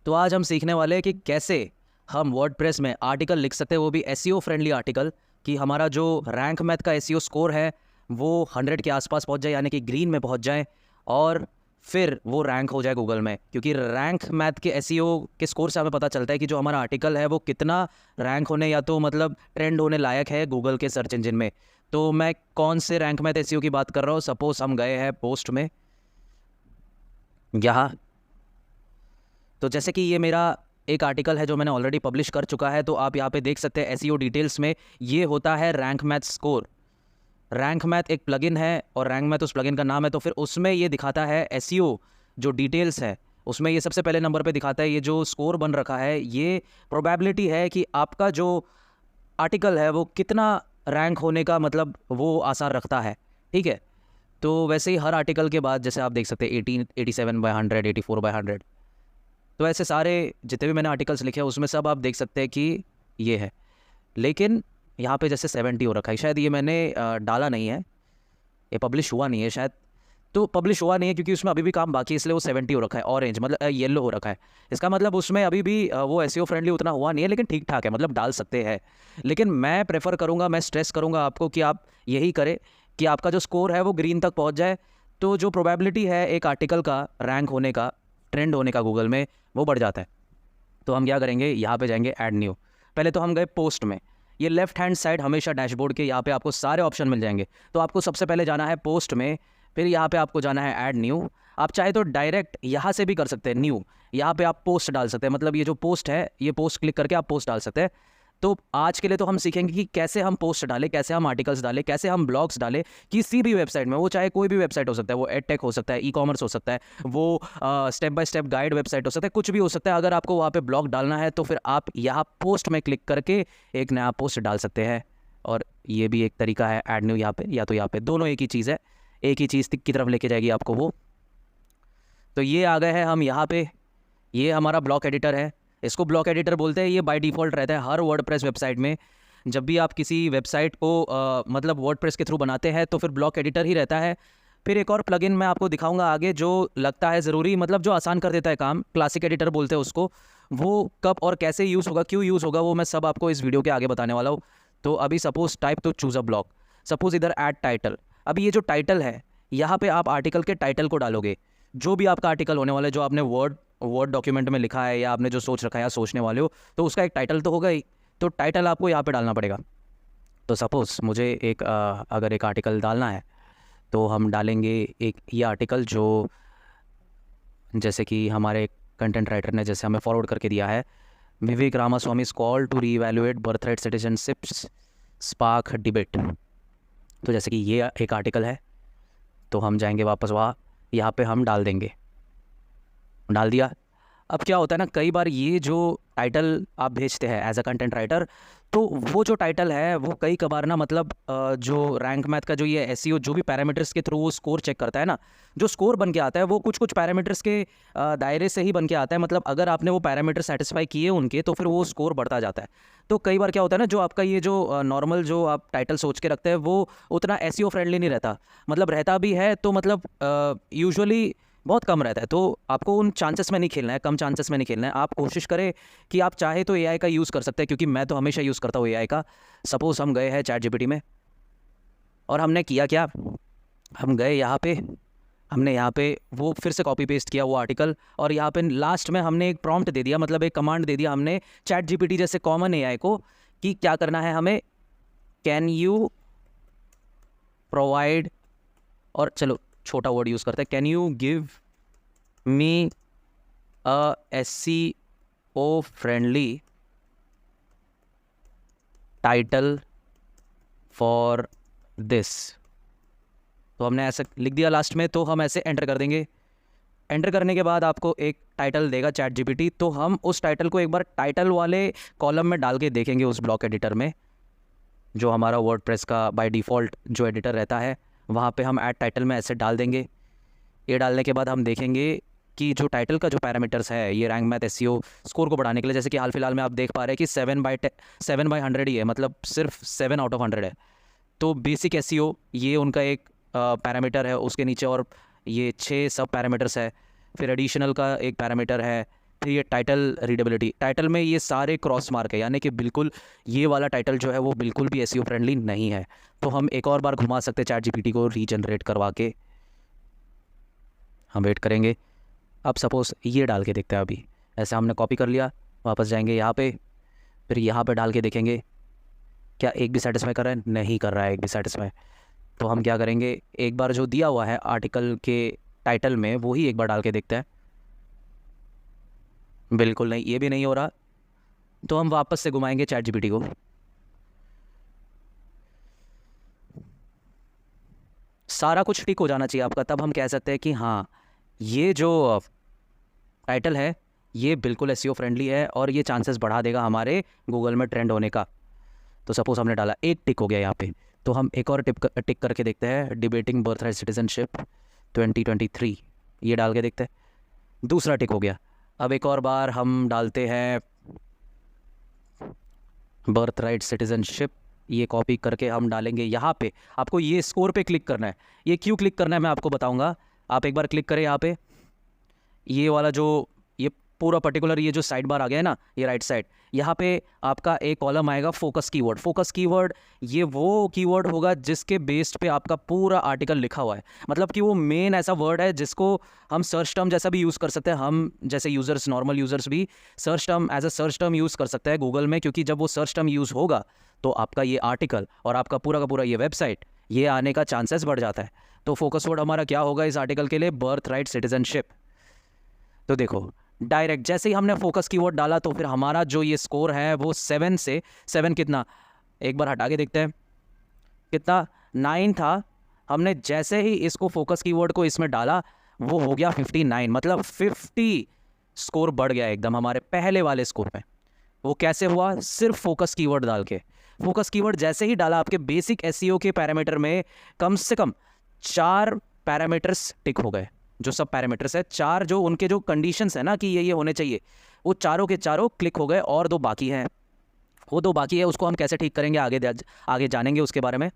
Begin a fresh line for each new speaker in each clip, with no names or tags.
तो आज हम सीखने वाले हैं कि कैसे हम वर्डप्रेस में आर्टिकल लिख सकते हैं, वो भी एसईओ फ्रेंडली आर्टिकल, कि हमारा जो रैंक मैथ का एसईओ स्कोर है वो 100 के आसपास पहुंच जाए, यानी कि ग्रीन में पहुंच जाए, और फिर वो रैंक हो जाए गूगल में। क्योंकि रैंक मैथ के एसईओ के स्कोर से हमें पता चलता है कि जो हमारा आर्टिकल है वो कितना रैंक होने या तो मतलब ट्रेंड होने लायक है गूगल के सर्च इंजन में। तो मैं कौन से रैंक मैथ एसईओ की बात कर रहा हूँ? सपोज हम गए हैं पोस्ट में यहाँ, तो जैसे कि ये मेरा एक आर्टिकल है जो मैंने ऑलरेडी पब्लिश कर चुका है, तो आप यहाँ पे देख सकते हैं एसईओ डिटेल्स में ये होता है rank math score. Rank math एक प्लगइन है और रैंक मैथ उस प्लगइन का नाम है, तो फिर उसमें ये दिखाता है एसईओ जो डिटेल्स है, उसमें ये सबसे पहले नंबर पे दिखाता है। ये जो स्कोर बन रखा है ये प्रोबेबिलिटी है कि आपका जो आर्टिकल है वो कितना रैंक होने का मतलब वो आसार रखता है। ठीक है, तो वैसे ही हर आर्टिकल के बाद जैसे आप देख सकते हैं 18, 87/100, 84/100, तो ऐसे सारे जितने भी मैंने आर्टिकल्स लिखे हैं उसमें सब आप देख सकते हैं कि ये है। लेकिन यहाँ पे जैसे 70 हो रखा है, शायद ये मैंने डाला नहीं है, ये पब्लिश हुआ नहीं है शायद। तो पब्लिश हुआ नहीं है क्योंकि उसमें अभी भी काम बाकी है, इसलिए वो 70 हो रखा है। ऑरेंज मतलब येलो हो रखा है, इसका मतलब उसमें अभी भी वो एसईओ फ्रेंडली उतना हुआ नहीं है, लेकिन ठीक ठाक है, मतलब डाल सकते हैं। लेकिन मैं प्रेफर करूँगा, मैं स्ट्रेस करूँगा आपको कि आप यही करें कि आपका जो स्कोर है वो ग्रीन तक पहुँच जाए, तो जो प्रोबेबिलिटी है एक आर्टिकल का रैंक होने का, ट्रेंड होने का गूगल में, वो बढ़ जाता है। तो हम क्या करेंगे, यहाँ पे जाएंगे ऐड न्यू। पहले तो हम गए पोस्ट में, ये लेफ्ट हैंड साइड हमेशा डैशबोर्ड के यहाँ पे आपको सारे ऑप्शन मिल जाएंगे। तो आपको सबसे पहले जाना है पोस्ट में, फिर यहाँ पे आपको जाना है ऐड न्यू। आप चाहे तो डायरेक्ट यहाँ से भी कर सकते हैं न्यू, यहाँ पे आप पोस्ट डाल सकते हैं, मतलब ये जो पोस्ट है ये पोस्ट क्लिक करके आप पोस्ट डाल सकते हैं। तो आज के लिए तो हम सीखेंगे कि कैसे हम पोस्ट डालें, कैसे हम आर्टिकल्स डालें, कैसे हम ब्लॉग्स डालें किसी भी वेबसाइट में, वो चाहे कोई भी वेबसाइट हो सकता है, वो एडटेक हो सकता है, ई कॉमर्स हो सकता है, वो step by step guide website हो सकता है, कुछ भी हो सकता है। अगर आपको वहाँ पे ब्लॉग डालना है तो फिर आप यहाँ पोस्ट में क्लिक करके एक नया पोस्ट डाल सकते हैं। और ये भी एक तरीका है ऐड न्यू यहाँ पे या तो यहाँ पे, दोनों एक ही चीज़ है, एक ही चीज़ की तरफ लेके जाएगी आपको वो। तो ये आ गए हैं हम यहाँ पे, ये हमारा ब्लॉक एडिटर है, इसको ब्लॉक एडिटर बोलते हैं। ये बाय डिफ़ॉल्ट रहता है हर वर्डप्रेस वेबसाइट में। जब भी आप किसी वेबसाइट को मतलब वर्डप्रेस के थ्रू बनाते हैं तो फिर ब्लॉक एडिटर ही रहता है। फिर एक और प्लगइन मैं आपको दिखाऊंगा आगे जो लगता है ज़रूरी, मतलब जो आसान कर देता है काम, क्लासिक एडिटर बोलते हैं उसको। वो कब और कैसे यूज़ होगा, क्यों यूज़ होगा, वो मैं सब आपको इस वीडियो के आगे बताने वाला हूँ। तो अभी suppose type two choose a block, suppose इधर ऐड टाइटल। अभी ये जो टाइटल है यहाँ पे आप आर्टिकल के टाइटल को डालोगे, जो भी आपका आर्टिकल होने वाला है, जो आपने वर्ड डॉक्यूमेंट में लिखा है या आपने जो सोच रखा है या सोचने वाले हो, तो उसका एक टाइटल तो होगा ही। तो टाइटल आपको यहाँ पे डालना पड़ेगा। तो सपोज़ मुझे एक अगर एक आर्टिकल डालना है तो हम डालेंगे एक ये आर्टिकल, जो जैसे कि हमारे कंटेंट राइटर ने जैसे हमें फॉरवर्ड करके दिया है, Vivek Ramaswamy call to reevaluate birthright citizenships spark debate. तो जैसे कि ये एक आर्टिकल है, तो हम जाएंगे वापस वहाँ, यहाँ पे हम डाल देंगे, डाल दिया। अब क्या होता है ना, कई बार ये जो टाइटल आप भेजते हैं एज अ कंटेंट राइटर, तो वो जो टाइटल है वो कई कबार ना मतलब जो रैंक मैथ का जो ये एसईओ जो भी पैरामीटर्स के थ्रू वो स्कोर चेक करता है ना, जो स्कोर बन के आता है वो कुछ कुछ पैरामीटर्स के दायरे से ही बन के आता है। मतलब अगर आपने वो पैरामीटर सेटिस्फाई किए उनके, तो फिर वो स्कोर बढ़ता जाता है। तो कई बार क्या होता है ना, जो आपका ये जो नॉर्मल जो आप टाइटल सोच के रखते हैं वो उतना एसईओ फ्रेंडली नहीं रहता, मतलब रहता भी है तो मतलब यूजुअली बहुत कम रहता है। तो आपको उन चांसेस में नहीं खेलना है, कम चांसेस में नहीं खेलना है। आप कोशिश करें कि आप चाहे तो एआई का यूज़ कर सकते हैं, क्योंकि मैं तो हमेशा यूज़ करता हूँ एआई का। सपोज़ हम गए हैं चैट जीपीटी में और हमने किया क्या, हम गए यहाँ पे, हमने यहाँ पे वो फिर से कॉपी पेस्ट किया वो आर्टिकल, और यहाँ पे लास्ट में हमने एक प्रॉम्प्ट दे दिया, मतलब एक कमांड दे दिया हमने चैट जीपीटी जैसे कॉमन एआई को, कि क्या करना है हमें, कैन यू प्रोवाइड, और चलो छोटा वर्ड यूज़ करते हैं, can you give me a SEO friendly title for this. तो हमने ऐसा लिख दिया लास्ट में, तो हम ऐसे एंटर कर देंगे। एंटर करने के बाद आपको एक टाइटल देगा चैट जीपीटी, तो हम उस टाइटल को एक बार टाइटल वाले कॉलम में डाल के देखेंगे उस ब्लॉक एडिटर में, जो हमारा वर्डप्रेस का बाय डिफ़ॉल्ट जो एडिटर रहता है, वहाँ पे हम ऐड टाइटल में ऐसे डाल देंगे। ये डालने के बाद हम देखेंगे कि जो टाइटल का जो पैरामीटर्स है ये रैंक मैथ एसईओ स्कोर को बढ़ाने के लिए, जैसे कि हाल फिलहाल में आप देख पा रहे हैं कि 7/100 ही है, मतलब सिर्फ 7 आउट ऑफ 100 है। तो बेसिक एसईओ ये उनका एक पैरामीटर है, उसके नीचे और ये 6 सब पैरामीटर्स है, फिर एडिशनल का एक पैरामीटर है, फिर ये टाइटल रीडेबिलिटी, टाइटल में ये सारे क्रॉस मार्क है, यानी कि बिल्कुल ये वाला टाइटल जो है वो बिल्कुल भी एसईओ फ्रेंडली नहीं है। तो हम एक और बार घुमा सकते हैं चैट जीपीटी को रीजनरेट करवा के, हम वेट करेंगे। अब सपोज़ ये डाल के देखते हैं, अभी ऐसे हमने कॉपी कर लिया, वापस जाएंगे यहाँ पे, फिर यहाँ पे डाल के देखेंगे क्या एक भी सेटिस्फाई कर रहा है, नहीं कर रहा है एक भी सेटिस्फाई। तो हम क्या करेंगे, एक बार जो दिया हुआ है आर्टिकल के टाइटल में वो ही एक बार डाल के देखते हैं, बिल्कुल नहीं, ये भी नहीं हो रहा। तो हम वापस से घुमाएंगे चैट जीपीटी को, सारा कुछ ठीक हो जाना चाहिए आपका, तब हम कह सकते हैं कि हाँ ये जो टाइटल है ये बिल्कुल एसईओ फ्रेंडली है और ये चांसेस बढ़ा देगा हमारे गूगल में ट्रेंड होने का। तो सपोज हमने डाला, एक टिक हो गया यहाँ पे, तो हम एक और टिक करके देखते हैं, डिबेटिंग बर्थराइट सिटीजनशिप 2023, ये डाल के देखते हैं, दूसरा टिक हो गया। अब एक और बार हम डालते हैं बर्थराइट सिटीजनशिप, ये कॉपी करके हम डालेंगे यहाँ पे। आपको ये स्कोर पे क्लिक करना है, ये क्यों क्लिक करना है मैं आपको बताऊँगा। आप एक बार क्लिक करें यहाँ पे, ये वाला जो ये पूरा पर्टिकुलर ये जो साइड बार आ गया है ना, ये राइट साइड, यहाँ पे आपका एक कॉलम आएगा फोकस कीवर्ड। फोकस कीवर्ड ये वो कीवर्ड होगा जिसके बेस्ड पे आपका पूरा आर्टिकल लिखा हुआ है, मतलब कि वो मेन ऐसा वर्ड है जिसको हम सर्च टर्म जैसा भी यूज़ कर सकते हैं। हम जैसे यूज़र्स, नॉर्मल यूज़र्स भी search term as a search term use कर सकते हैं गूगल में, क्योंकि जब वो सर्च टर्म यूज़ होगा तो आपका ये आर्टिकल और आपका पूरा का पूरा ये वेबसाइट ये आने का चांसेस बढ़ जाता है। तो फोकस वर्ड हमारा क्या होगा इस आर्टिकल के लिए, बर्थ राइट सिटीजनशिप। तो देखो डायरेक्ट जैसे ही हमने फोकस कीवर्ड डाला तो फिर हमारा जो ये स्कोर है वो 7 से 7 कितना, एक बार हटा के देखते हैं कितना, 9 था। हमने जैसे ही इसको फोकस कीवर्ड को इसमें डाला वो हो गया 59, मतलब 50 स्कोर बढ़ गया एकदम हमारे पहले वाले स्कोर में। वो कैसे हुआ, सिर्फ फोकस कीवर्ड डाल के। फोकस कीवर्ड जैसे ही डाला आपके बेसिक एसईओ के पैरामीटर में कम से कम 4 पैरामीटर्स टिक हो गए, जो सब पैरामीटर्स है 4, जो उनके जो कंडीशंस है ना कि ये होने चाहिए, वो चारों के चारों क्लिक हो गए और 2 बाकी हैं। वो 2 बाकी है, उसको हम कैसे ठीक करेंगे आगे जानेंगे उसके बारे में।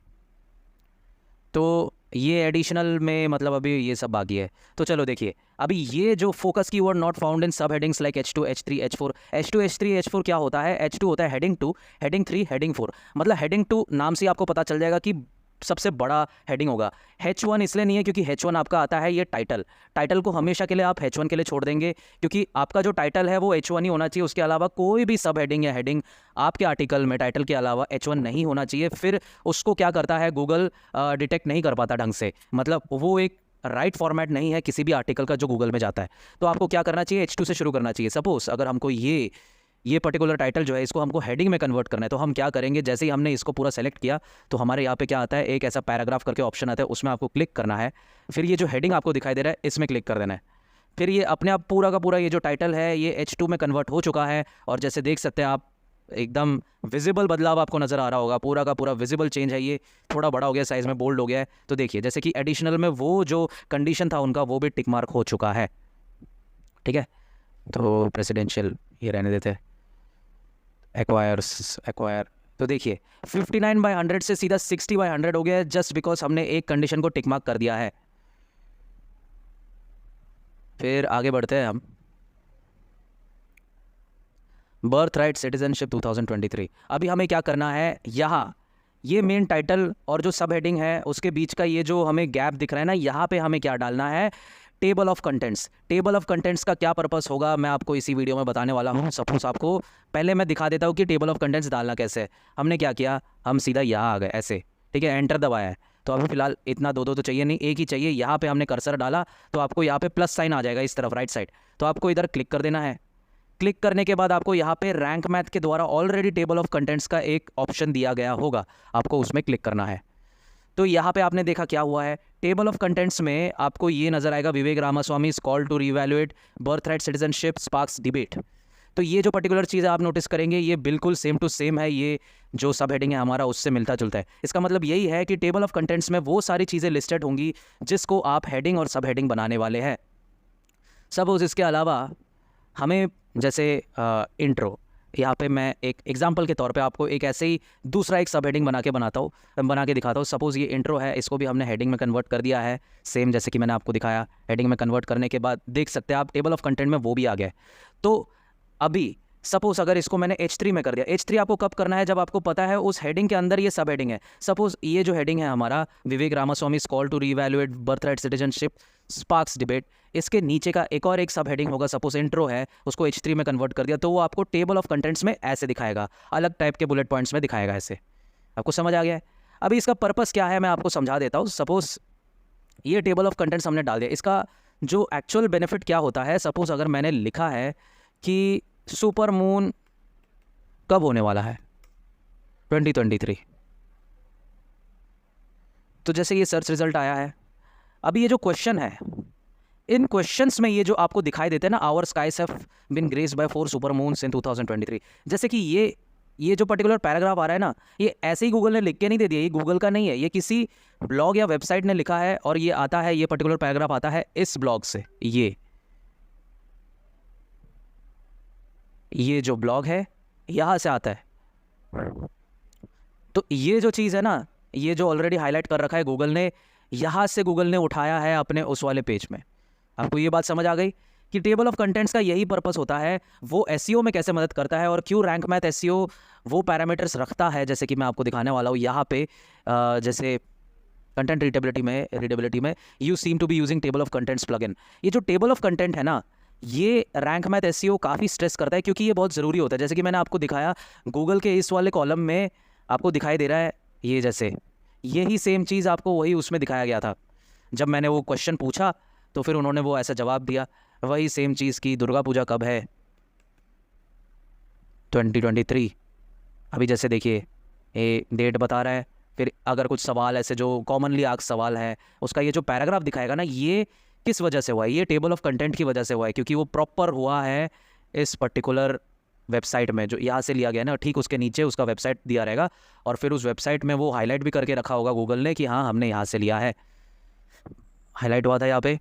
तो ये एडिशनल में मतलब अभी ये सब बाकी है। तो चलो देखिए, अभी ये जो focus keyword not found in सब headings like H2, H3, H4, H2, H3, H4 क्या होता है, H2 होता है हेडिंग 2, हेडिंग 3, हेडिंग 4। मतलब हेडिंग 2 नाम से आपको पता चल जाएगा कि सबसे बड़ा हेडिंग होगा। H1 इसलिए नहीं है क्योंकि H1 आपका आता है ये टाइटल को हमेशा के लिए आप H1 के लिए छोड़ देंगे, क्योंकि आपका जो टाइटल है वो H1 ही होना चाहिए, उसके अलावा कोई भी सब हेडिंग या हेडिंग आपके आर्टिकल में टाइटल के अलावा H1 नहीं होना चाहिए। फिर उसको क्या करता है गूगल, डिटेक्ट नहीं कर पाता ढंग से, मतलब वो एक राइट फॉर्मेट नहीं है किसी भी आर्टिकल का जो गूगल में जाता है। तो आपको क्या करना चाहिए, H2 से शुरू करना चाहिए। सपोज अगर हमको ये पर्टिकुलर टाइटल जो है इसको हमको हेडिंग में कन्वर्ट करना है, तो हम क्या करेंगे, जैसे ही हमने इसको पूरा सेलेक्ट किया तो हमारे यहाँ पे क्या आता है, एक ऐसा पैराग्राफ करके ऑप्शन आता है, उसमें आपको क्लिक करना है। फिर ये जो हेडिंग आपको दिखाई दे रहा है इसमें क्लिक कर देना है। फिर ये अपने आप पूरा का पूरा ये जो टाइटल है ये H2 में कन्वर्ट हो चुका है, और जैसे देख सकते हैं आप एकदम विजिबल बदलाव आपको नज़र आ रहा होगा, पूरा का पूरा विजिबल चेंज है। ये थोड़ा बड़ा हो गया, साइज़ में बोल्ड हो गया है। तो देखिए जैसे कि एडिशनल में वो जो कंडीशन था उनका वो भी टिक मार्क हो चुका है। ठीक है, तो प्रेसिडेंशियल ये रहने देते हैं, एक्वायर। तो देखिए 59/100 से सीधा 60/100 हो गया है, जस्ट बिकॉज हमने एक कंडीशन को टिक मार्क कर दिया है। फिर आगे बढ़ते हैं हम, बर्थ राइट सिटीजनशिप 2023। अभी हमें क्या करना है, यहाँ ये मेन टाइटल और जो सब हेडिंग है उसके बीच का ये जो हमें गैप दिख रहा है ना, यहाँ पे हमें क्या डालना है, table of contents. Table of contents का क्या पर्पस होगा मैं आपको इसी वीडियो में बताने वाला हूँ। सपोज आपको पहले मैं दिखा देता हूँ कि टेबल ऑफ कंटेंट्स डालना कैसे है। हमने क्या किया, हम सीधा यहाँ आ गए ऐसे, ठीक है, एंटर दबाया है। तो अभी फिलहाल इतना दो तो चाहिए नहीं, एक ही चाहिए। यहाँ पे हमने कर्सर डाला तो आपको यहाँ पे प्लस साइन आ जाएगा इस तरफ राइट साइड, तो आपको इधर क्लिक कर देना है। क्लिक करने के बाद आपको यहाँ पे रैंक मैथ के द्वारा ऑलरेडी टेबल ऑफ कंटेंट्स का एक ऑप्शन दिया गया होगा, आपको उसमें क्लिक करना है। तो यहाँ पे आपने देखा क्या हुआ है, टेबल ऑफ कंटेंट्स में आपको ये नजर आएगा, Vivek Ramaswamy call to reevaluate birth right citizenship sparks debate. तो ये जो पर्टिकुलर चीज़ आप नोटिस करेंगे ये बिल्कुल सेम टू सेम है, ये जो सब हेडिंग है हमारा उससे मिलता जुलता है। इसका मतलब यही है कि टेबल ऑफ कंटेंट्स में वो सारी चीज़ें लिस्टेड होंगी जिसको आप हेडिंग और सब हेडिंग बनाने वाले हैं। सपोज इसके अलावा हमें जैसे इंट्रो, यहाँ पे मैं एक एग्जांपल के तौर पे आपको एक ऐसे ही दूसरा एक सब हेडिंग बना के दिखाता हूँ। सपोज़ ये इंट्रो है, इसको भी हमने हेडिंग में कन्वर्ट कर दिया है, सेम जैसे कि मैंने आपको दिखाया। हेडिंग में कन्वर्ट करने के बाद देख सकते हैं आप टेबल ऑफ कंटेंट में वो भी आ गया है। तो अभी सपोज अगर इसको मैंने H3 में कर दिया, H3 आपको कब करना है, जब आपको पता है उस हेडिंग के अंदर ये सब हेडिंग है। सपोज ये जो हेडिंग है हमारा, Vivek Ramaswamy call to reevaluate birthright citizenship sparks debate, इसके नीचे का एक और एक सब हेडिंग होगा, सपोज इंट्रो है, उसको H3 में कन्वर्ट कर दिया, तो वो आपको टेबल ऑफ कंटेंट्स में ऐसे दिखाएगा, अलग टाइप के बुलेट पॉइंट्स में दिखाएगा ऐसे। आपको समझ आ गया है? अभी इसका पर्पस क्या है मैं आपको समझा देता हूँ। सपोज ये टेबल ऑफ कंटेंट्स हमने डाल दिया, इसका जो एक्चुअल बेनिफिट क्या होता है, सपोज अगर मैंने लिखा है कि सुपर मून कब होने वाला है 2023, तो जैसे ये सर्च रिजल्ट आया है, अभी ये जो क्वेश्चन है, इन क्वेश्चंस में ये जो आपको दिखाई देते हैं ना, our skies have been graced by 4 super moons in 2023, जैसे कि ये जो पर्टिकुलर पैराग्राफ आ रहा है ना, ये ऐसे ही गूगल ने लिख के नहीं दे दिया, ये गूगल का नहीं है, ये किसी ब्लॉग या वेबसाइट ने लिखा है, और ये आता है, ये पर्टिकुलर पैराग्राफ आता है इस ब्लॉग से। ये जो ब्लॉग है यहाँ से आता है। तो ये जो चीज़ है ना, ये जो ऑलरेडी हाईलाइट कर रखा है गूगल ने, यहाँ से गूगल ने उठाया है अपने उस वाले पेज में। आपको ये बात समझ आ गई कि टेबल ऑफ कंटेंट्स का यही पर्पस होता है, वो एसईओ में कैसे मदद करता है, और क्यों रैंक मैथ एसईओ वो पैरामीटर्स रखता है, जैसे कि मैं आपको दिखाने वाला हूँ यहाँ पे। जैसे कंटेंट रीडेबिलिटी में you seem to be using table of contents plugin. ये जो टेबल ऑफ कंटेंट है ना, ये रैंक मैथ एसईओ काफ़ी स्ट्रेस करता है, क्योंकि ये बहुत ज़रूरी होता है। जैसे कि मैंने आपको दिखाया गूगल के इस वाले कॉलम में आपको दिखाई दे रहा है, ये जैसे यही सेम चीज़ आपको वही उसमें दिखाया गया था। जब मैंने वो क्वेश्चन पूछा तो फिर उन्होंने वो ऐसा जवाब दिया, वही सेम चीज़ की दुर्गा पूजा कब है 2023। अभी जैसे देखिए ये डेट बता रहा है, फिर अगर कुछ सवाल ऐसे जो कॉमनली आस्क्ड सवाल है, उसका ये जो पैराग्राफ दिखाएगा ना, ये किस वजह से हुआ है, ये टेबल ऑफ कंटेंट की वजह से हुआ है, क्योंकि वो प्रॉपर हुआ है इस पर्टिकुलर वेबसाइट में, जो यहाँ से लिया गया ना, ठीक उसके नीचे उसका वेबसाइट दिया रहेगा, और फिर उस वेबसाइट में वो हाईलाइट भी करके रखा होगा गूगल ने कि हाँ हमने यहाँ से लिया है, हाईलाइट हुआ था यहाँ पे।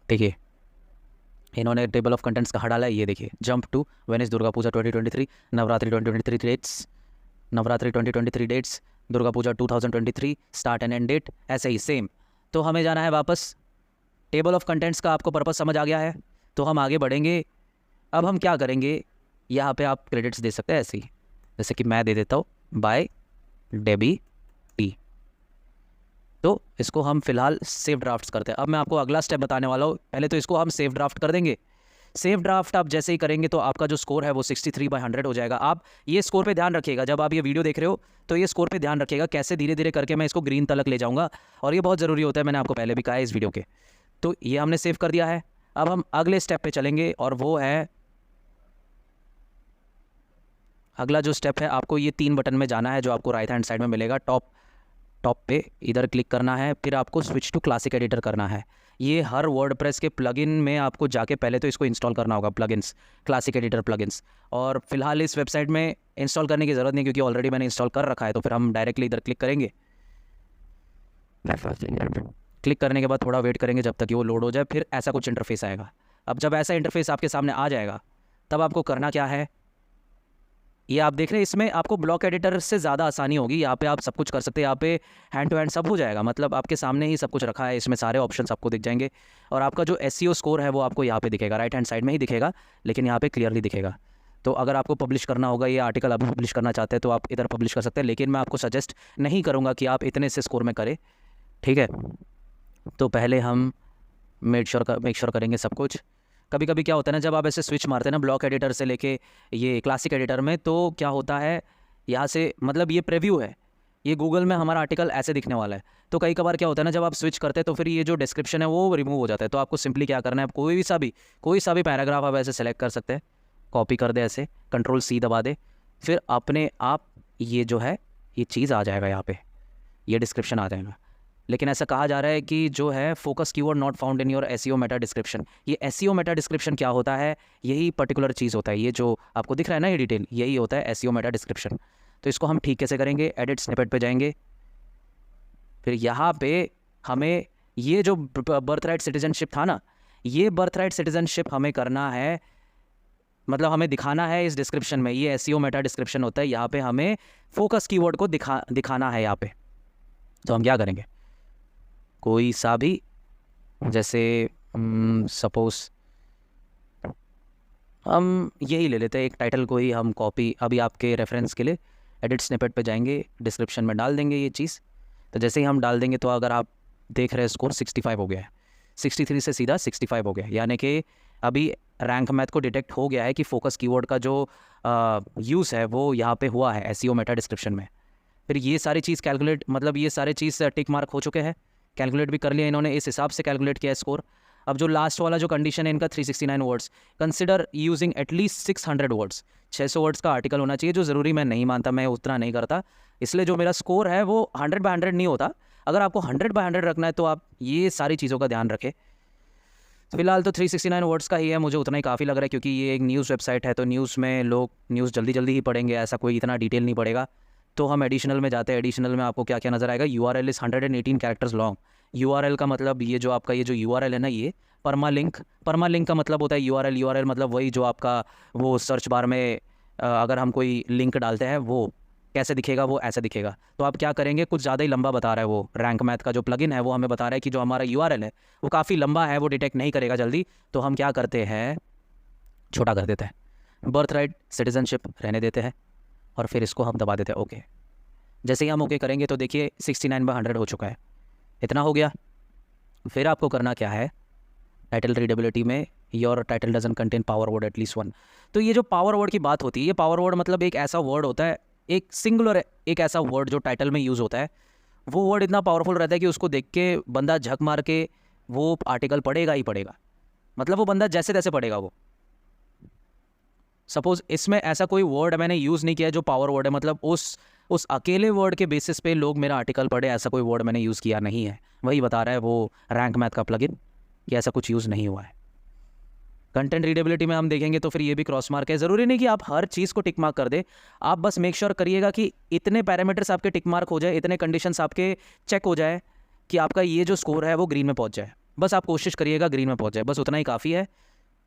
देखिए इन्होंने टेबल ऑफ कंटेंट्स कहाँ डाला है, ये देखिए, jump to when is Durga Puja 2023, Navratri 2023 dates, Navratri 2023 dates, Durga Puja 2023 start and end date, ऐसे ही सेम। तो हमें जाना है वापस, टेबल ऑफ कंटेंट्स का आपको पर्पस समझ आ गया है, तो हम आगे बढ़ेंगे। अब हम क्या करेंगे, यहाँ पे आप क्रेडिट्स दे सकते हैं ऐसे ही, जैसे कि मैं दे देता हूँ बाय डेबी टी। तो इसको हम फिलहाल सेव ड्राफ्ट्स करते हैं। अब मैं आपको अगला स्टेप बताने वाला हूँ, पहले तो इसको हम सेव ड्राफ्ट कर देंगे। सेव ड्राफ्ट आप जैसे ही करेंगे तो आपका जो स्कोर है वो 63/100 हो जाएगा। आप ये स्कोर पे ध्यान रखिएगा, जब आप ये वीडियो देख रहे हो तो ये स्कोर पे ध्यान रखिएगा, कैसे धीरे धीरे करके मैं इसको ग्रीन तलक ले जाऊँगा, और ये बहुत ज़रूरी होता है, मैंने आपको पहले भी कहा है इस वीडियो के। तो ये हमने सेव कर दिया है। अब हम अगले स्टेप पे चलेंगे, और वो है, अगला जो स्टेप है, आपको ये 3 बटन में जाना है जो आपको राइट हैंड साइड में मिलेगा, टॉप पे इधर क्लिक करना है, फिर आपको स्विच टू क्लासिक एडिटर करना है। ये हर वर्डप्रेस के प्लगइन में आपको जाके पहले तो इसको इंस्टॉल करना होगा, प्लगइन्स, क्लासिक एडिटर प्लगइन्स। और फिलहाल इस वेबसाइट में इंस्टॉल करने की ज़रूरत नहीं, क्योंकि ऑलरेडी मैंने इंस्टॉल कर रखा है, तो फिर हम डायरेक्टली इधर क्लिक करेंगे। क्लिक करने के बाद थोड़ा वेट करेंगे जब तक कि वो लोड हो जाए, फिर ऐसा कुछ इंटरफेस आएगा। अब जब ऐसा इंटरफेस आपके सामने आ जाएगा, तब आपको करना क्या है, ये आप देख रहे हैं, इसमें आपको ब्लॉक एडिटर से ज़्यादा आसानी होगी। यहाँ पे आप सब कुछ कर सकते हैं, यहाँ पे हैंड टू हैंड सब हो जाएगा, मतलब आपके सामने ही सब कुछ रखा है, इसमें सारे ऑप्शंस आपको दिख जाएंगे, और आपका जो एसईओ स्कोर है वो आपको यहाँ पे दिखेगा, राइट हैंड साइड में ही दिखेगा, लेकिन यहाँ पे क्लियरली दिखेगा। तो अगर आपको पब्लिश करना होगा, ये आर्टिकल अभी पब्लिश करना चाहते हैं तो आप इधर पब्लिश कर सकते हैं, लेकिन मैं आपको सजेस्ट नहीं करूँगा कि आप इतने से स्कोर में करें, ठीक है। तो पहले हम मेक श्योर करेंगे सब कुछ। कभी कभी क्या होता है ना, जब आप ऐसे स्विच मारते हैं ना ब्लॉक एडिटर से लेके ये क्लासिक एडिटर में, तो क्या होता है यहाँ से, मतलब ये प्रीव्यू है, ये गूगल में हमारा आर्टिकल ऐसे दिखने वाला है। तो कई कबार क्या होता है ना, जब आप स्विच करते हैं तो फिर ये जो डिस्क्रिप्शन है वो रिमूव हो जाता है। तो आपको सिंपली क्या करना है, आप कोई सा भी पैराग्राफ आप ऐसे सेलेक्ट कर सकते हैं, कॉपी कर दे, ऐसे Ctrl+C दबा दे, फिर अपने आप ये जो है ये चीज़ आ जाएगा, यहाँ पे ये डिस्क्रिप्शन आ जाएगा। लेकिन ऐसा कहा जा रहा है कि जो है focus keyword not found in your SEO Meta description. ये एसईओ मेटा डिस्क्रिप्शन क्या होता है, यही पर्टिकुलर चीज़ होता है, ये जो आपको दिख रहा है ना ये डिटेल, यही होता है एसईओ मेटा डिस्क्रिप्शन। तो इसको हम ठीक कैसे करेंगे, एडिट स्निपेट पे जाएंगे, फिर यहाँ पे हमें ये जो बर्थ राइट सिटीजनशिप था ना, ये बर्थ राइट सिटीजनशिप हमें करना है, मतलब हमें दिखाना है इस डिस्क्रिप्शन में। ये एसईओ मेटा डिस्क्रिप्शन होता है, यहाँ पे हमें फोकस कीवर्ड को दिखाना है यहाँ पे। तो हम क्या करेंगे, कोई सा भी, जैसे सपोज हम यही ले लेते हैं, एक टाइटल को ही हम कॉपी अभी आपके रेफरेंस के लिए एडिट स्निपेट पे जाएंगे, डिस्क्रिप्शन में डाल देंगे ये चीज़। तो जैसे ही हम डाल देंगे तो अगर आप देख रहे हैं स्कोर 65 हो गया है, 63 से सीधा 65 हो गया, यानी कि अभी रैंक मैथ को डिटेक्ट हो गया है कि फोकस कीवर्ड का जो यूज़ है वो यहाँ पे हुआ है एसईओ मेटा डिस्क्रिप्शन में। फिर ये सारी चीज़ कैलकुलेट, मतलब ये सारे चीज़ टिक मार्क हो चुके हैं, कैलकुलेट भी कर लिया इन्होंने, इस हिसाब से कैलकुलेट किया स्कोर। अब जो लास्ट वाला जो कंडीशन है इनका 369 words, consider using at least 600 words, 600 words का आर्टिकल होना चाहिए, जो ज़रूरी मैं नहीं मानता, मैं उतना नहीं करता, इसलिए जो मेरा स्कोर है वो 100/100 नहीं होता। अगर आपको 100/100 रखना है तो आप ये सारी चीज़ों का ध्यान रखें। फिलहाल तो 369 वर्ड्स का ही है, मुझे उतना ही काफ़ी लग रहा है, क्योंकि ये एक न्यूज़ वेबसाइट है तो न्यूज़ में लोग न्यूज़ जल्दी जल्दी ही पढ़ेंगे, ऐसा कोई इतना डिटेल नहीं पड़ेगा। तो हम एडिशनल में जाते हैं। एडिशनल में आपको क्या क्या नज़र आएगा, URL is 118 characters long. URL का मतलब ये जो आपका ये जो URL है ना, ये परमालिंक का मतलब होता है URL मतलब वही जो आपका वो सर्च बार में अगर हम कोई लिंक डालते हैं वो कैसे दिखेगा, वो ऐसे दिखेगा। तो आप क्या करेंगे, कुछ ज़्यादा ही लंबा बता रहा है वो रैंक मैथ का जो प्लगइन है, वो हमें बता रहा है कि जो हमारा URL है वो काफ़ी लंबा है, वो डिटेक्ट नहीं करेगा जल्दी। तो हम क्या करते हैं, छोटा कर देते हैं, बर्थ राइट सिटीजनशिप रहने देते हैं और फिर इसको हम दबा देते हैं ओके। जैसे ही हम ओके करेंगे तो देखिए 69/100 हो चुका है, इतना हो गया। फिर आपको करना क्या है, टाइटल रीडेबिलिटी में your title doesn't contain power word at least 1। तो ये जो पावर वर्ड की बात होती है, ये पावर वर्ड मतलब एक ऐसा वर्ड होता है, एक सिंगुलर एक ऐसा वर्ड जो टाइटल में यूज़ होता है, वो वर्ड इतना पावरफुल रहता है कि उसको देख के बंदा झक मार के वो आर्टिकल पढ़ेगा ही पढ़ेगा, मतलब वो बंदा जैसे तैसे पढ़ेगा वो। सपोज इसमें ऐसा कोई वर्ड मैंने यूज़ नहीं किया जो पावर वर्ड है, मतलब उस अकेले वर्ड के बेसिस पे लोग मेरा आर्टिकल पढ़े, ऐसा कोई वर्ड मैंने यूज़ किया नहीं है। वही बता रहा है वो रैंक मैथ का प्लगइन कि ऐसा कुछ यूज़ नहीं हुआ है। कंटेंट रीडेबिलिटी में हम देखेंगे तो फिर ये भी क्रॉस मार्क है। ज़रूरी नहीं कि आप हर चीज़ को टिक मार्क कर दे, आप बस मेक श्योर करिएगा कि इतने पैरामीटर्स आपके टिक मार्क हो जाए, इतने कंडीशंस आपके चेक हो जाए कि आपका ये जो स्कोर है वो ग्रीन में पहुंच जाए। बस आप कोशिश करिएगा ग्रीन में पहुंच जाए, बस उतना ही काफ़ी है,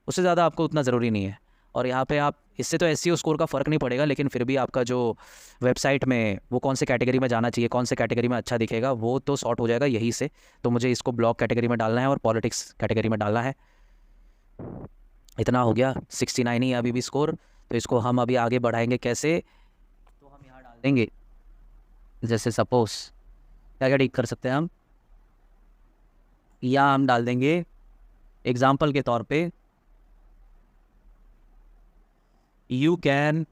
उससे ज़्यादा आपको उतना ज़रूरी नहीं है। और यहाँ पे आप इससे तो एसईओ स्कोर का फ़र्क नहीं पड़ेगा, लेकिन फिर भी आपका जो वेबसाइट में वो कौन से कैटेगरी में जाना चाहिए, कौन से कैटेगरी में अच्छा दिखेगा, वो तो सॉर्ट हो जाएगा यहीं से। तो मुझे इसको ब्लॉग कैटेगरी में डालना है और पॉलिटिक्स कैटेगरी में डालना है। इतना हो गया, 69 ही अभी भी स्कोर। तो इसको हम अभी आगे बढ़ाएंगे कैसे, तो हम यहाँ डाल देंगे, जैसे सपोज क्या क्या ठीक कर सकते हैं हम, या हम डाल देंगे एग्जाम्पल के तौर पे, you can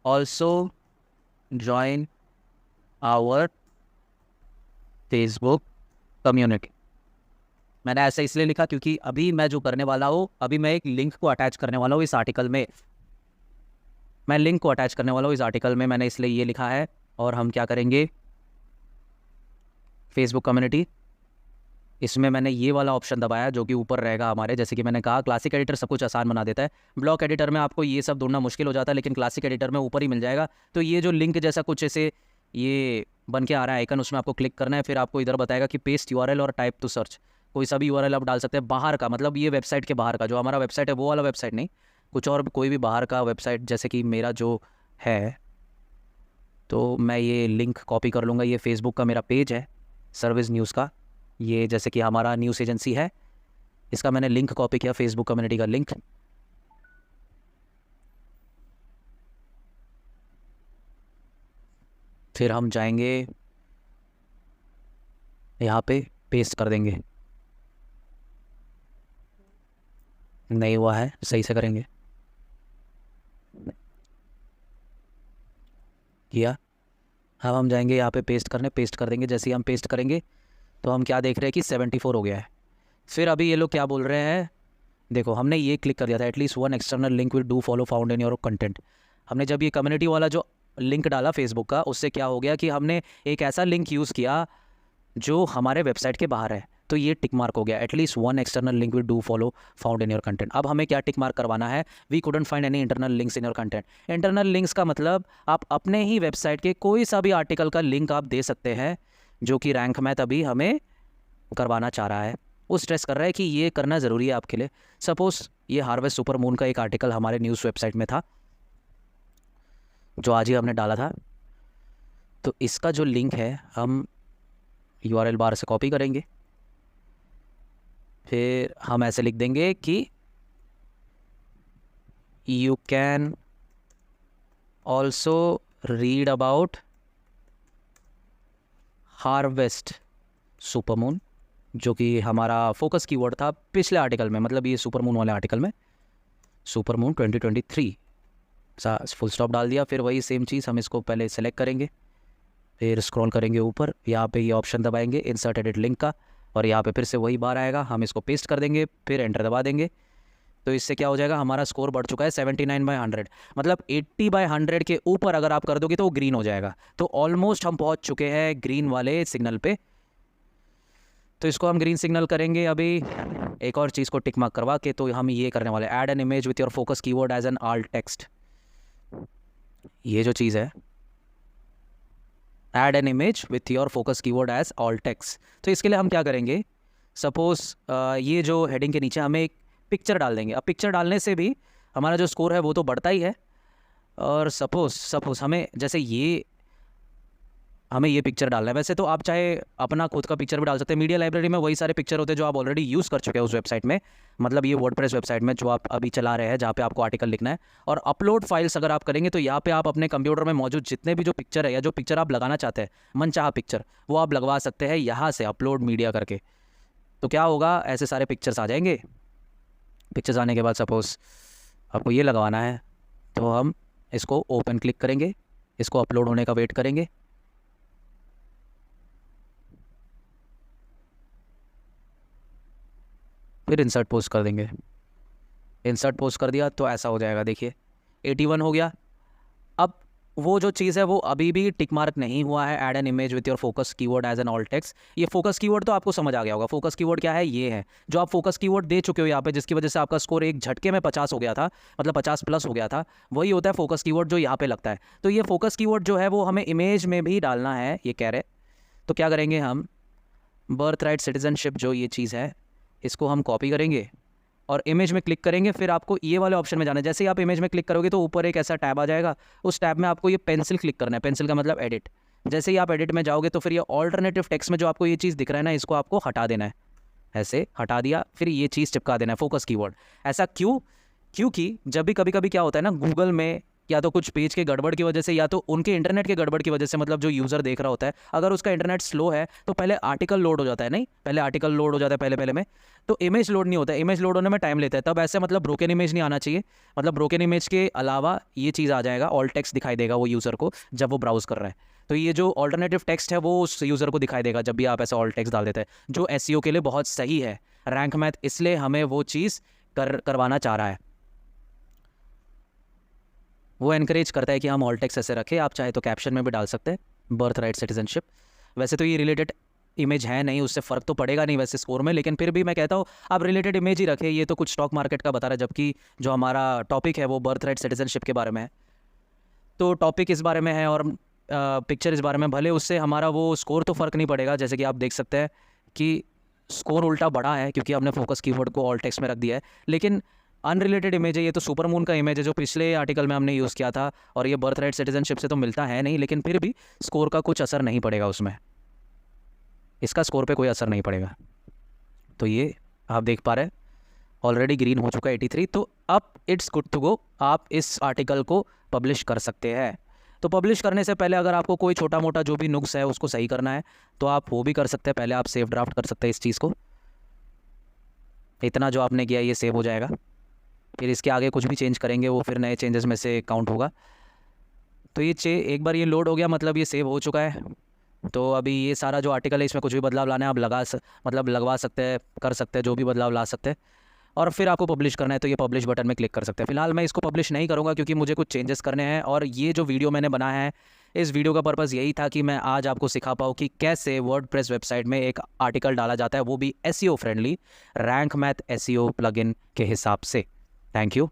also join our Facebook community. मैंने ऐसा इसलिए लिखा क्योंकि अभी मैं जो करने वाला हूँ, अभी मैं एक लिंक को अटैच करने वाला हूँ इस आर्टिकल में, मैं लिंक को अटैच करने वाला हूँ इस आर्टिकल में, मैंने इसलिए ये लिखा है। और हम क्या करेंगे, फेसबुक कम्युनिटी, इसमें मैंने ये वाला ऑप्शन दबाया जो कि ऊपर रहेगा हमारे। जैसे कि मैंने कहा क्लासिक एडिटर सब कुछ आसान बना देता है, ब्लॉक एडिटर में आपको ये सब ढूंढना मुश्किल हो जाता है, लेकिन क्लासिक एडिटर में ऊपर ही मिल जाएगा। तो ये जो लिंक जैसा कुछ ऐसे ये बन के आ रहा है आइकन, उसमें आपको क्लिक करना है, फिर आपको इधर बताएगा कि पेस्ट URL और टाइप टू सर्च। कोई सा भी URL आप डाल सकते हैं बाहर का, मतलब ये वेबसाइट के बाहर का, जो हमारा वेबसाइट है वो वाला वेबसाइट नहीं, कुछ और कोई भी बाहर का वेबसाइट, जैसे कि मेरा जो है। तो मैं ये लिंक कॉपी कर लूँगा, ये फेसबुक का मेरा पेज है सर्विस न्यूज़ का, ये जैसे कि हमारा न्यूज़ एजेंसी है, इसका मैंने लिंक कॉपी किया, फेसबुक कम्युनिटी का लिंक। फिर हम जाएंगे यहाँ पे पेस्ट कर देंगे, नहीं हुआ है, सही से करेंगे, किया। अब हम जाएंगे यहाँ पे पेस्ट करने, पेस्ट कर देंगे। जैसे ही हम पेस्ट करेंगे तो हम क्या देख रहे हैं कि 74 हो गया है। फिर अभी ये लोग क्या बोल रहे हैं, देखो हमने ये क्लिक कर दिया था, at least one external link will do follow found in your content. हमने जब ये कम्युनिटी वाला जो लिंक डाला फेसबुक का, उससे क्या हो गया कि हमने एक ऐसा लिंक यूज़ किया जो हमारे वेबसाइट के बाहर है, तो ये टिक मार्क हो गया, at least one external link will do follow found in your content. अब हमें क्या टिक मार्क करवाना है, we couldn't find any internal links in your content. Internal links का मतलब आप अपने ही वेबसाइट के कोई सा भी आर्टिकल का लिंक आप दे सकते हैं, जो कि रैंक मैथ अभी हमें करवाना चाह रहा है। वो स्ट्रेस कर रहा है कि ये करना ज़रूरी है आपके लिए। सपोज़ ये हार्वेस्ट सुपर मून का एक आर्टिकल हमारे न्यूज़ वेबसाइट में था जो आज ही हमने डाला था। तो इसका जो लिंक है हम URL बार से कॉपी करेंगे, फिर हम ऐसे लिख देंगे कि you can also read about harvest super moon, जो कि हमारा फोकस कीवर्ड था पिछले आर्टिकल में, मतलब ये सुपर मून वाले आर्टिकल में, सुपर मून 2023 फुल स्टॉप डाल दिया। फिर वही सेम चीज़ हम इसको पहले सेलेक्ट करेंगे, फिर स्क्रॉल करेंगे ऊपर, यहाँ पे ये ऑप्शन दबाएंगे इंसर्ट एडिट लिंक का, और यहाँ पे फिर से वही बार आएगा, हम इसको पेस्ट कर देंगे, फिर एंटर दबा देंगे। तो इससे क्या हो जाएगा, हमारा स्कोर बढ़ चुका है 79/100, मतलब 80/100 के ऊपर अगर आप कर दोगे तो वो ग्रीन हो जाएगा। तो ऑलमोस्ट हम पहुँच चुके हैं ग्रीन वाले सिग्नल पे। तो इसको हम ग्रीन सिग्नल करेंगे। अभी एक और चीज़ को टिक मार्क करवा के तो हम ये करने वाले, add an image with your focus keyword as an alt text. ये जो चीज़ है, add an image with your focus keyword as alt text, तो इसके लिए हम क्या करेंगे, सपोज़ ये जो हेडिंग के नीचे हमें एक पिक्चर डाल देंगे। अब पिक्चर डालने से भी हमारा जो स्कोर है वो तो बढ़ता ही है। और सपोज़ हमें जैसे हमें ये पिक्चर डालना है। वैसे तो आप चाहे अपना खुद का पिक्चर भी डाल सकते हैं। मीडिया लाइब्रेरी में वही सारे पिक्चर होते हैं जो आप ऑलरेडी यूज़ कर चुके हैं उस वेबसाइट में, मतलब ये वर्डप्रेस वेबसाइट में जो आप अभी चला रहे हैं, जहाँ पे आपको आर्टिकल लिखना है। और अपलोड फाइल्स अगर आप करेंगे तो यहाँ पे आप अपने कंप्यूटर में मौजूद जितने भी जो पिक्चर है या जो पिक्चर आप लगाना चाहते हैं, मनचाहा पिक्चर, वो आप लगवा सकते हैं यहाँ से अपलोड मीडिया करके। तो क्या होगा, ऐसे सारे पिक्चर्स आ जाएंगे। पिक्चर्स आने के बाद सपोज़ आपको ये लगवाना है, तो हम इसको ओपन क्लिक करेंगे, इसको अपलोड होने का वेट करेंगे। फिर इंसर्ट पोस्ट कर देंगे। इंसर्ट पोस्ट कर दिया तो ऐसा हो जाएगा, देखिए 81 हो गया। अब वो जो चीज़ है वो अभी भी टिक मार्क नहीं हुआ है, add an image with your focus keyword as an alt text. ये फोकस कीवर्ड तो आपको समझ आ गया होगा। फोकस कीवर्ड क्या है, ये है जो आप फोकस कीवर्ड दे चुके हो यहाँ पे, जिसकी वजह से आपका स्कोर एक झटके में 50 हो गया था, मतलब 50+ हो गया था। वही होता है फोकस कीवर्ड जो यहाँ पे लगता है। तो ये फोकस कीवर्ड जो है वो हमें इमेज में भी डालना है, ये कह रहे। तो क्या करेंगे हम, बर्थ राइट सिटीजनशिप जो ये चीज़ है, इसको हम कॉपी करेंगे और इमेज में क्लिक करेंगे। फिर आपको ये वाले ऑप्शन में जाना है। जैसे ही आप इमेज में क्लिक करोगे तो ऊपर एक ऐसा टैब आ जाएगा, उस टैब में आपको ये पेंसिल क्लिक करना है। पेंसिल का मतलब एडिट। जैसे ही आप एडिट में जाओगे तो फिर ये ऑल्टरनेटिव टेक्स्ट में जो आपको ये चीज़ दिख रहा है ना, इसको आपको हटा देना है। ऐसे हटा दिया, फिर ये चीज़ चिपका देना है, फोकस कीवर्ड। ऐसा क्यों, क्योंकि जब भी कभी कभी क्या होता है ना, गूगल में या तो कुछ पेज के गड़बड़ की वजह से या तो उनके इंटरनेट के गड़बड़ की वजह से, मतलब जो यूज़र देख रहा होता है, अगर उसका इंटरनेट स्लो है तो पहले आर्टिकल लोड हो जाता है, नहीं पहले आर्टिकल लोड हो जाता है पहले में, तो इमेज लोड नहीं होता है। इमेज लोड होने में टाइम लेता है। तब ऐसे मतलब ब्रोकन इमेज नहीं आना चाहिए। मतलब ब्रोकन इमेज के अलावा ये चीज़ आ जाएगा, ऑल्ट टेक्स्ट दिखाई देगा वो यूज़र को जब वो ब्राउज़ कर रहा है। तो ये जो ऑल्टरनेटिव टेक्स्ट है वो उस यूज़र को दिखाई देगा जब भी आप ऐसा ऑल्ट टेक्स्ट डाल देते हैं, जो एसईओ के लिए बहुत सही है। रैंक मैथ इसलिए हमें वो चीज़ करवाना चाह रहा है। वो एनकरेज करता है कि हम ऑल्ट टेक्स्ट ऐसे रखें। आप चाहे तो कैप्शन में भी डाल सकते हैं, बर्थ राइट सिटीजनशिप। वैसे तो ये रिलेटेड इमेज है नहीं, उससे फ़र्क तो पड़ेगा नहीं वैसे स्कोर में, लेकिन फिर भी मैं कहता हूँ आप रिलेटेड इमेज ही रखें। ये तो कुछ स्टॉक मार्केट का बता रहा है, जबकि जो हमारा टॉपिक है वो बर्थ राइट सिटीजनशिप के बारे में है। तो टॉपिक इस बारे में है और पिक्चर इस बारे में, भले उससे हमारा वो स्कोर तो फ़र्क नहीं पड़ेगा। जैसे कि आप देख सकते हैं कि स्कोर उल्टा बढ़ा है क्योंकि हमने फोकस कीवर्ड को ऑल्ट टेक्स्ट में रख दिया है, लेकिन अनरिलेटेड इमेज है। ये तो सुपर मून का इमेज है जो पिछले आर्टिकल में हमने यूज़ किया था, और ये बर्थ राइट सिटीजनशिप से तो मिलता है नहीं, लेकिन फिर भी स्कोर का कुछ असर नहीं पड़ेगा उसमें, इसका स्कोर पे कोई असर नहीं पड़ेगा। तो ये आप देख पा रहे हैं ऑलरेडी ग्रीन हो चुका है 83। तो अब इट्स गुड टू गो, आप इस आर्टिकल को पब्लिश कर सकते हैं। तो पब्लिश करने से पहले अगर आपको कोई छोटा मोटा जो भी नुक्स है उसको सही करना है तो आप वो भी कर सकते हैं। पहले आप सेव ड्राफ्ट कर सकते हैं इस चीज़ को, इतना जो आपने किया ये सेव हो जाएगा। फिर इसके आगे कुछ भी चेंज करेंगे वो फिर नए चेंजेस में से काउंट होगा। तो ये एक बार ये लोड हो गया, मतलब ये सेव हो चुका है। तो अभी ये सारा जो आर्टिकल है इसमें कुछ भी बदलाव लाना है आप लगवा सकते हैं, कर सकते हैं, जो भी बदलाव ला सकते हैं। और फिर आपको पब्लिश करना है तो ये पब्लिश बटन में क्लिक कर सकते हैं। फिलहाल मैं इसको पब्लिश नहीं करूँगा क्योंकि मुझे कुछ चेंजेस करने हैं। और ये जो वीडियो मैंने बनाया है, इस वीडियो का पर्पज़ यही था कि मैं आज आपको सिखा पाऊँ कि कैसे वर्डप्रेस वेबसाइट में एक आर्टिकल डाला जाता है, वो भी SEO friendly, rank Math SEO plugin के हिसाब से। Thank you.